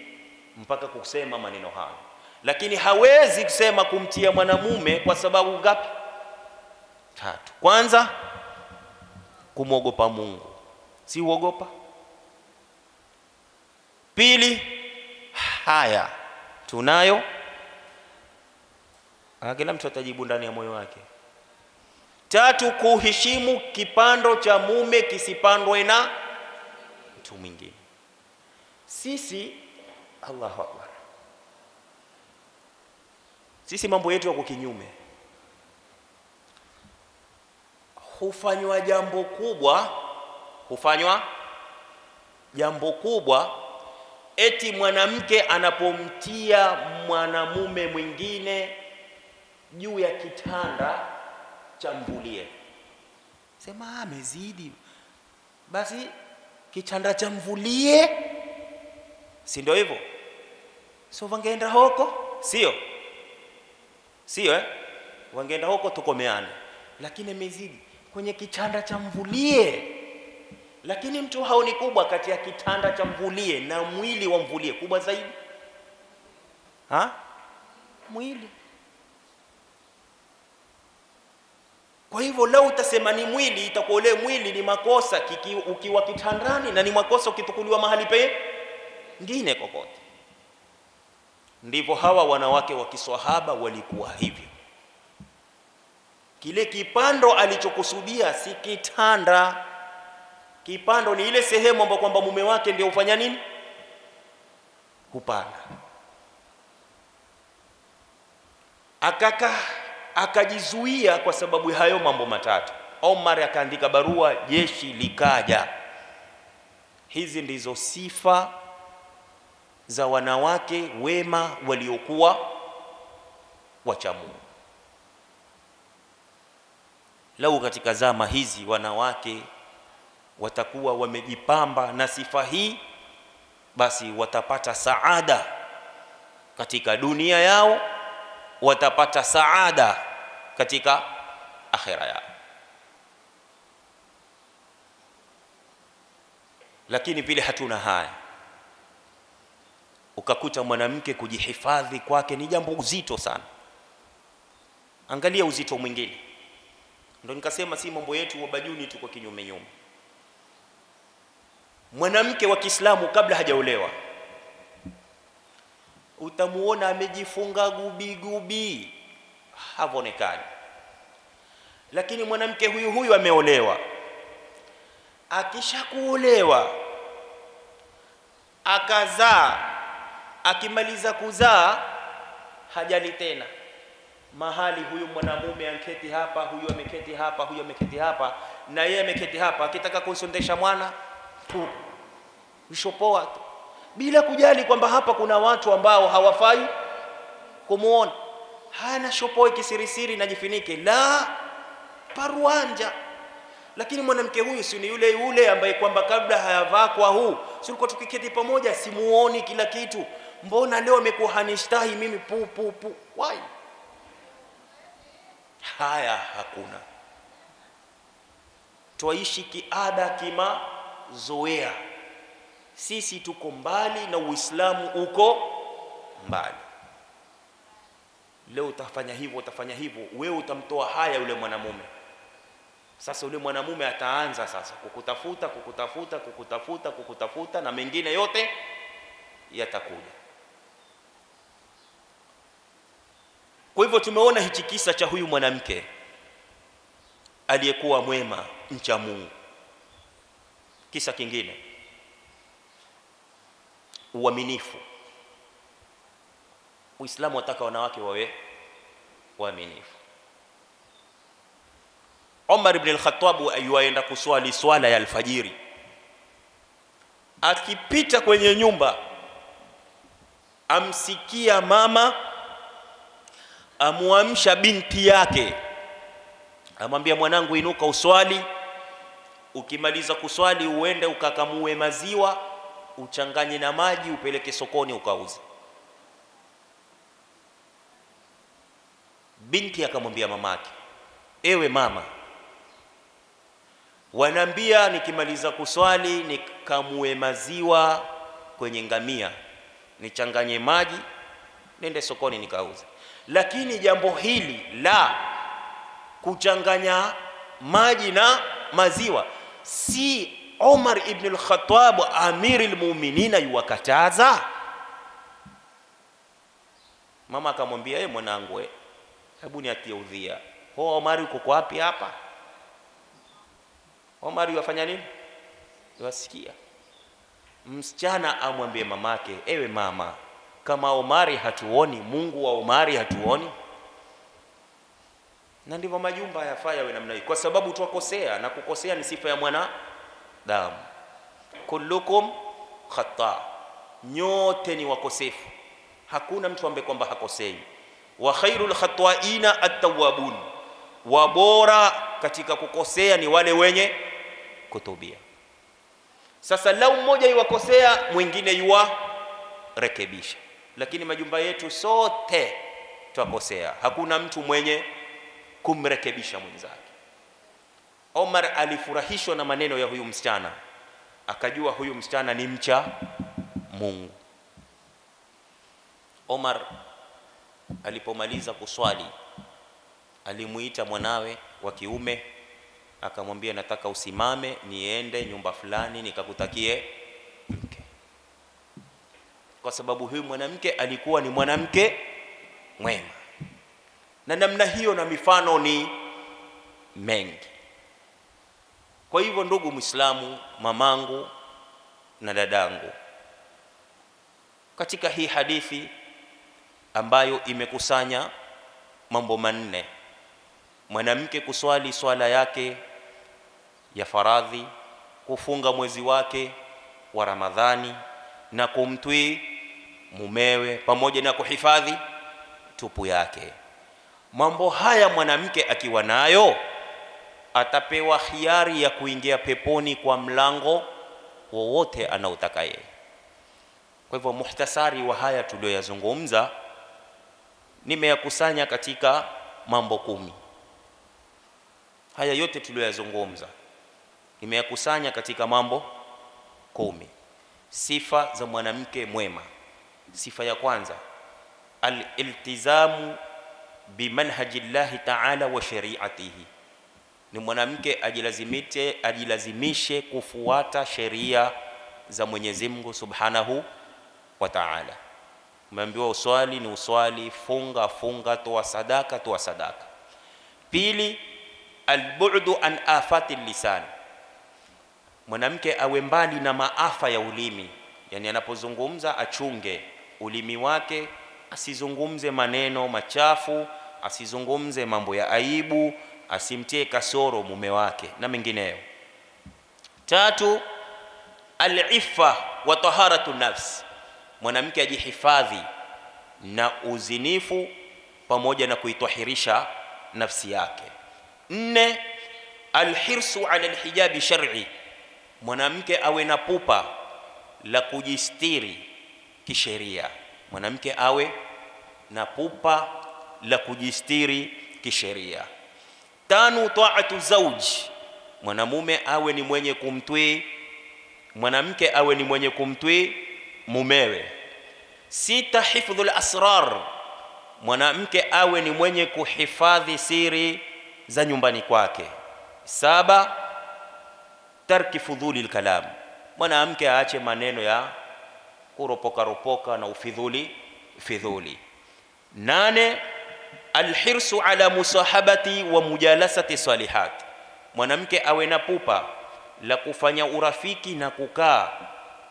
mpaka kusema maneno hayo. Lakini hawezi kusema kumtia mwanamume kwa sababu ngapi? 3. Kwanza, kumwogopa Mungu. Si uogopa? Pili, haya tunayo. Kila mtu atajibu ndani ya moyo wake. 3, kuheshimu kipando cha mume kisipandwe na mtu mwingine. Sisi, Allahu Akbar, sisi mambo yetu yako kinyume. Hufanywa jambo kubwa eti mwanamke anapomtia mwanamume mwingine juu ya kitanda cha mvulie. Sema amezidi, basi kitanda cha mvulie, si ndio hivyo? So wangeenda huko, sio wangeenda huko tukomeane, lakini amezidi kwenye kitanda cha mvulie. Lakini mtu haoni kubwa kati ya kitanda cha mvulie na mwili wa mvulie, kubwa zaidi mwili. Kwa hivyo lau utasema ni mwili, itakuwa ule mwili ni makosa ukiwa kitandani, na ni makosa ukitukuliwa mahali pengine kokote. Ndivyo hawa wanawake wa kiswahaba walikuwa hivyo. Kile kipando alichokusudia si kitanda. Kipando ni ile sehemu ambapo kwamba mume wake ndio ufanya nini? Hupanda. Akajizuia kwa sababu hayo mambo matatu. Omar akaandika barua, jeshi likaja. Hizi ndizo sifa za wanawake wema waliokuwa wacha Mungu. Lau katika zama hizi wanawake watakuwa wamejipamba na sifa hii, basi watapata saada katika dunia yao, watapata saada katika akhira yao. Lakini vile hatuna haya, ukakuta mwanamke kujihifadhi kwake ni jambo uzito sana. Angalia uzito mwingine. Ndio nikasema si mambo yetu wabajuni tuko kinyume nyume. Mwanamke wa Kiislamu kabla hajaolewa utamuona amejifunga gubi havonekani. Lakini mwanamke huyu ameolewa, akishakuolewa akazaa, akimaliza kuzaa hajali tena mahali huyu mwanamume anketi hapa, huyu ameketi hapa, huyu ameketi hapa, na yeye ameketi hapa. Akitaka kusondesha mwana tu ushopoa tu, bila kujali kwamba hapa kuna watu ambao hawafai kumuona. Hana shopoe kisirisiri na jifinike, la paruanja. Lakini mwanamke huyu si ni yule ambaye kwamba kabla hayavaa kwa huu, si tulikuwa tukiketi pamoja, simuoni kila kitu, mbona leo amekuwa hanishtahi mimi pu why? Haya hakuna. Twaishi kiada, kima zoea. Sisi tuko mbali na Uislamu uko mbali. Leo utafanya hivyo, wewe utamtoa haya yule mwanamume. Sasa yule mwanamume ataanza sasa kukutafuta na mengine yote yatakuja. Kwa hivyo tumeona hichi kisa cha huyu mwanamke aliyekuwa mwema, mcha Mungu. Kisa kingine, uaminifu. Uislamu wataka wanawake wawe waaminifu. Umar ibn al-Khattab ayuaenda kuswali swala ya alfajiri, akipita kwenye nyumba amsikia mama amuamsha binti yake, amwambia, mwanangu inuka uswali, ukimaliza kuswali uende ukakamue maziwa, uchanganye na maji, upeleke sokoni ukauze. Binti akamwambia mamake, ewe mama, wanambia nikimaliza kuswali nikamue maziwa kwenye ngamia, nichanganye maji, nende sokoni nikauze. Lakini jambo hili la kuchanganya maji na maziwa, si Umar ibn al-Khattab amiri al-mu'minina yuwakataza? Mama akamwambia, mwanangu, hebu niatie udhia, ho Umar uko wapi hapa? Umar yafanya nini? Yasikia. Msichana amwambie mamake, ewe mama, kama Umari hatuoni, Mungu wa Umari hatuoni? Na ndivyo majumba yafaa yawe namna hii, kwa sababu tuwakosea, na kukosea ni sifa ya mwanadamu. Kullukum khata, nyote ni wakosefu, hakuna mtu ambaye kwamba hakosei. Wa khairul khatwaina at-tawwabun, wa bora katika kukosea ni wale wenye kutubia. Sasa lau mmoja yuwakosea, mwingine yuwa rekebisha. Lakini majumba yetu sote twakosea, hakuna mtu mwenye kumrekebisha mwenzake. Omar alifurahishwa na maneno ya huyu msichana, akajua huyu msichana ni mcha Mungu. Omar alipomaliza kuswali, alimuita mwanawe wa kiume, akamwambia, nataka usimame niende nyumba fulani nikakutakie mke. kwa sababu huyu mwanamke alikuwa ni mwanamke mwema. Na namna hiyo na mifano ni mengi. Kwa hivyo ndugu Muislamu, mamangu na dadangu, katika hii hadithi ambayo imekusanya mambo manne: mwanamke kuswali swala yake ya faradhi, kufunga mwezi wake wa Ramadhani, na kumtii mumewe, pamoja na kuhifadhi tupu yake. Mambo haya mwanamke akiwa nayo atapewa khiari ya kuingia peponi kwa mlango wowote anaotaka yeye. Kwa hivyo muhtasari wa haya tuliyoyazungumza nimeyakusanya katika mambo 10. Haya yote tuliyoyazungumza nimeyakusanya katika mambo 10. Sifa za mwanamke mwema. Sifa ya kwanza, al-iltizamu bimanhajillahi ta'ala wa shari'atihi. Ni mwanamke ajilazimishe kufuata sheria za Mwenyezi Mungu Subhanahu wa Ta'ala. Umeambiwa uswali ni uswali, funga, toa sadaka. Pili, al-bu'du an afati lisan. Mwanamke awe mbali na maafa ya ulimi, yani anapozungumza achunge ulimi wake, asizungumze maneno machafu, asizungumze mambo ya aibu, asimtie kasoro mume wake na mengineyo. Tatu, al-iffa wa taharatu nafs. Mwanamke ajihifadhi na uzinifu pamoja na kuitahirisha nafsi yake. 4, al-hirsu ala al-hijabi shar'i. Mwanamke awe na pupa la kujistiri kisheria. Mwanamke awe na pupa la kujistiri kisheria. 5, ta'atu zawj. Mwanamume awe ni mwenye kumtii, mwanamke awe ni mwenye kumtii mumewe. 6, hifdhul asrar. Mwanamke awe ni mwenye kuhifadhi siri za nyumbani kwake. 7, tarki fudhuli kalam. Mwanamke aache maneno ya kuropoka na ufidhuli. 8, alhirsu ala musahabati wa mujalasati salihat. Mwanamke awe na pupa la kufanya urafiki na kukaa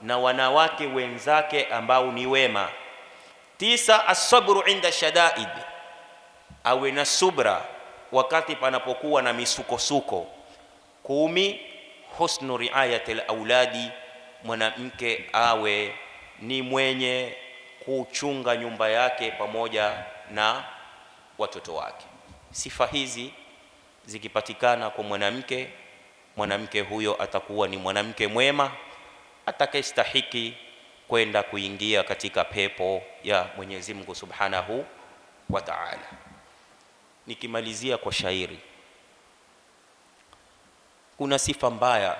na wanawake wenzake ambao ni wema. 9, as-sabru inda shadaid. Awe na subra wakati panapokuwa na misukosuko. 10, husnu riayati al-auladi. Mwanamke awe ni mwenye kuchunga nyumba yake pamoja na watoto wake. Sifa hizi zikipatikana kwa mwanamke huyo atakuwa ni mwanamke mwema atakayestahiki kwenda kuingia katika pepo ya Mwenyezi Mungu Subhanahu wa Ta'ala. Nikimalizia kwa shairi, kuna sifa mbaya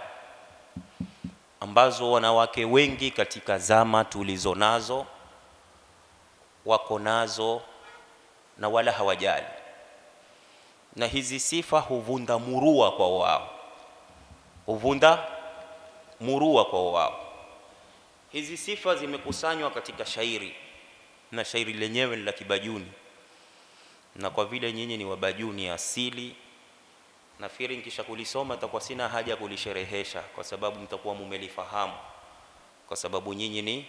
ambazo wanawake wengi katika zama tulizo nazo wako nazo na wala hawajali, na hizi sifa huvunda murua kwa wao. Hizi sifa zimekusanywa katika shairi, na shairi lenyewe ni la Kibajuni, na kwa vile nyinyi ni Wabajuni asili, nafikiri nikisha kulisoma takuwa sina haja kulisherehesha, kwa sababu mtakuwa mumelifahamu, kwa sababu nyinyi ni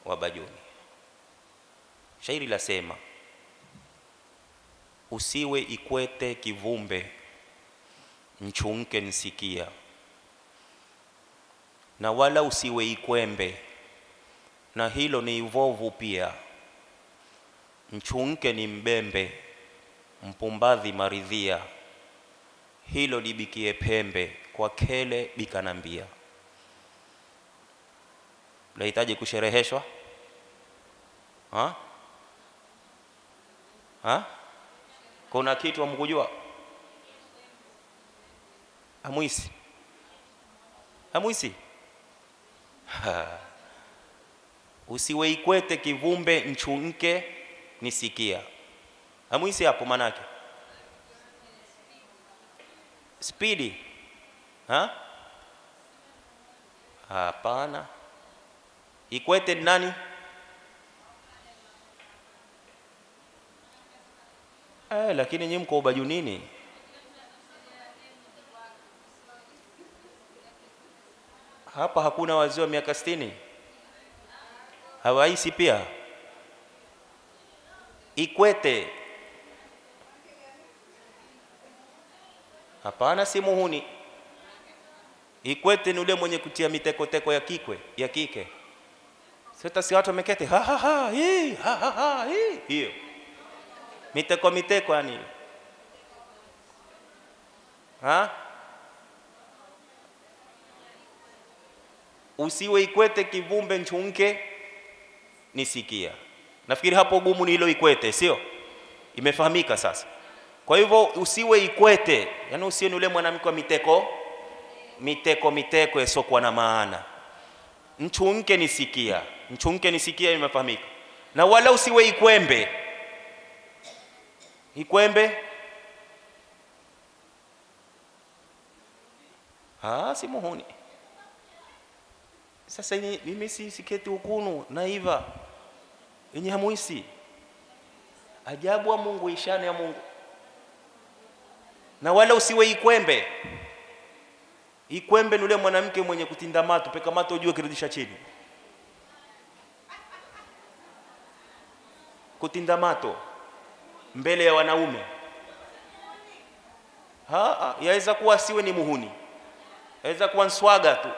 Wabajuni. Shairi lasema: usiwe ikwete kivumbe, mchunke nsikia, na wala usiwe ikwembe, na hilo ni ivovu pia. Mchunke ni mbembe, mpumbadhi maridhia, hilo libikie pembe, kwa kele bikanambia. Lahitaji kushereheshwa? Kuna kitu hamkujua? Hamwisi? Usiwe ikwete kivumbe, nchunke nisikia. Hamwisi hapo manake? Speedy. Hapana. Ikwete nani? Lakini nyinyi mko ubaju nini? Hapa hakuna wazee wa miaka 60 hawaisi pia? Ikwete hapana, si muhuni. Ikwete ni ule mwenye kutia miteko ya kike. Sasa si watu wameketi ha ha ha hii ha ha ha hii, hiyo miteko yani Usiwe Ikwete kivumbe nchunke nisikia. Nafikiri hapo gumu ni hilo Ikwete, sio? Imefahamika sasa. Kwa hivyo usiwe Ikwete, yani usiwe ni ule mwanamke wa miteko yasiokuwa na maana. Nchunke nisikia imefahamika. Na wala usiwe Ikwembe si muhuni. Sasa mimi siketi ukunu naiva yenye hamuisi. Ajabu wa Mungu, ishani ya Mungu. Na wala usiwe Ikwembe ni ule mwanamke mwenye kutinda mato, peka mato ujue kirudisha chini. Kutinda mato mbele ya wanaume. Yaweza kuwa siwe ni muhuni. Yaweza kuwa nswaga tu,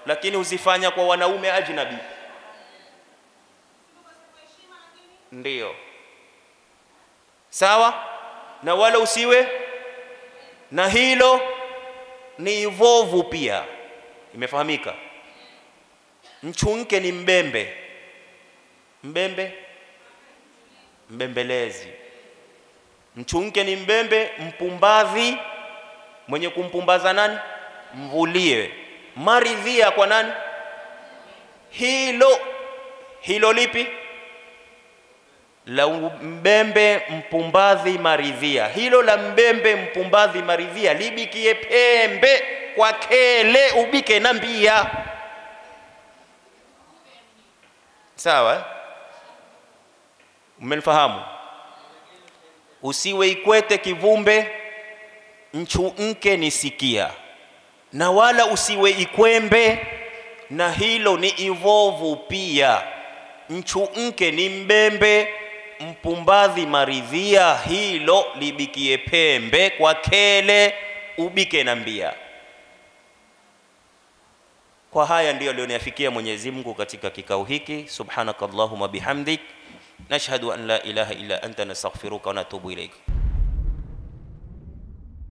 lakini uzifanya kwa wanaume ajnabi. Ndiyo. Sawa? Na wala usiwe na hilo ni ivovu pia. Imefahamika. Mchunke ni mbembelezi. Mchunke ni mpumbazi, mwenye kumpumbaza nani? Mvulie. Maridhia kwa nani? Hilo lipi? La mbembe mpumbazi maridhia. Hilo la mbembe mpumbazi maridhia libikie pembe kwa kele ubike na mbia. Sawa? Umenifahamu? Usiwe Ikwete kivumbe nchunke nisikia. Na wala usiwe Ikwembe, na hilo ni ivovu pia. Nchunke ni mbembe mpumbazi maridhia, hilo libikie pembe kwa kele ubike na mbia. Kwa haya ndiyo alioniafikia Mwenyezi Mungu katika kikao hiki. Subhanakallahumma bihamdik, nashhadu an la ilaha illa anta nastaghfiruka wa natubu ilaik.